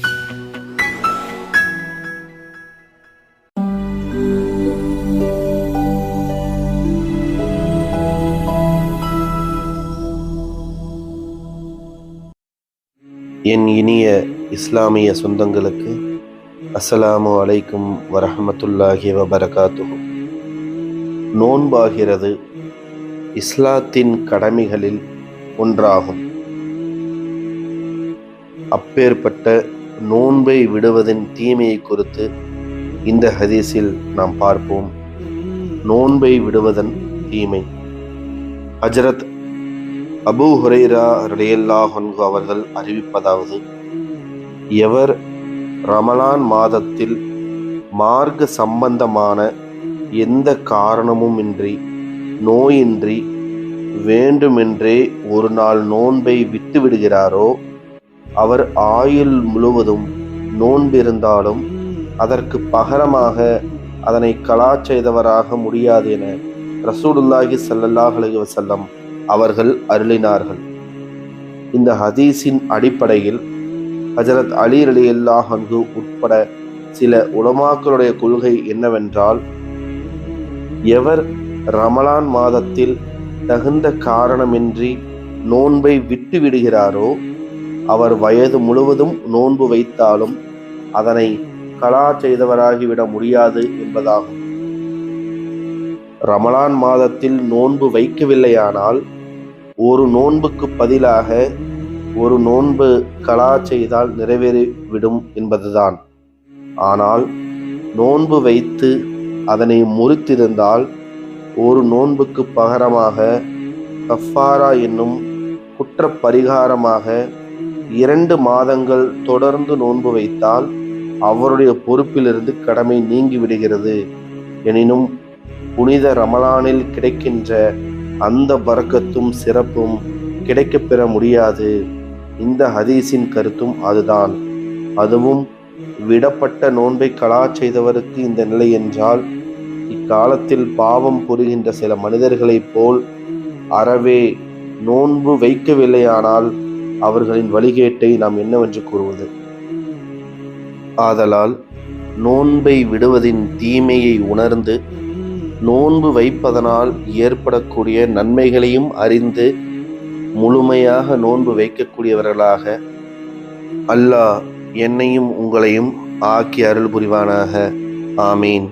என் இனிய இஸ்லாமிய சொந்தங்களுக்கு அஸ்ஸலாமு அலைக்கும் வரஹ்மத்துல்லாஹி வபரகாத்துஹு. நோன்பாகிறது இஸ்லாத்தின் கடமைகளில் ஒன்றாகும். அப்பேற்பட்ட நோன்பை விடுவதின் தீமையை குறித்து இந்த ஹதீஸில் நாம் பார்ப்போம். நோன்பை விடுவதன் தீமை. ஹஜ்ரத் அபூ ஹுரைரா ரலியல்லாஹு அன்ஹு அவர்கள் அறிவிப்பதாவது, எவர் ரமலான் மாதத்தில் மார்க்க சம்பந்தமான எந்த காரணமும் இன்றி நோயின்றி வேண்டுமென்றே ஒரு நாள் நோன்பை விட்டு விடுகிறாரோ அவர் ஆயுள் முழுவதும் நோன்பிருந்தாலும் அதற்கு பகரமாக அதனை கலா செய்தவராக முடியாது என ரசூலுல்லாஹி ஸல்லல்லாஹு அலைஹி வஸல்லம் அவர்கள் அருளினார்கள். இந்த ஹதீஸின் அடிப்படையில் ஹஜரத் அலி ரலியல்லாஹு அன்ஹு உட்பட சில உலமாக்களுடைய கொள்கை என்னவென்றால், எவர் ரமலான் மாதத்தில் தகுந்த காரணமின்றி நோன்பை விட்டு விடுகிறாரோ அவர் வயது முழுவதும் நோன்பு வைத்தாலும் அதனை கலா செய்தவராகிவிட முடியாது என்பதாகும். ரமலான் மாதத்தில் நோன்பு வைக்கவில்லையானால் ஒரு நோன்புக்கு பதிலாக ஒரு நோன்பு கலா செய்தால் நிறைவேறிவிடும் என்பதுதான். ஆனால் நோன்பு வைத்து அதனை முறித்திருந்தால் ஒரு நோன்புக்கு பகரமாக கஃபாரா என்னும் குற்ற பரிகாரமாக 2 மாதங்கள் தொடர்ந்து நோன்பு வைத்தால் அவருடைய பொறுப்பிலிருந்து கடமை நீங்கி விடுகிறது. எனினும் புனித ரமலானில் கிடைக்கின்ற அந்த பரக்கத்தும் சிறப்பும் கிடைக்கப் பெற முடியாது. இந்த ஹதீஸின் கருத்தும் அதுதான். அதுவும் விடப்பட்ட நோன்பை கலா செய்தவருக்கு இந்த நிலை என்றால், இக்காலத்தில் பாவம் புரிகின்ற சில மனிதர்களைப் போல் அறவே நோன்பு வைக்கவில்லையானால் அவர்களின் வழிகேட்டை நாம் என்னவென்று கூறுவது? ஆதலால் நோன்பை விடுவதின் தீமையை உணர்ந்து நோன்பு வைப்பதனால் ஏற்படக்கூடிய நன்மைகளையும் அறிந்து முழுமையாக நோன்பு வைக்கக்கூடியவர்களாக அல்லாஹ் என்னையும் உங்களையும் ஆக்கி அருள் புரிவானாக. ஆமீன்.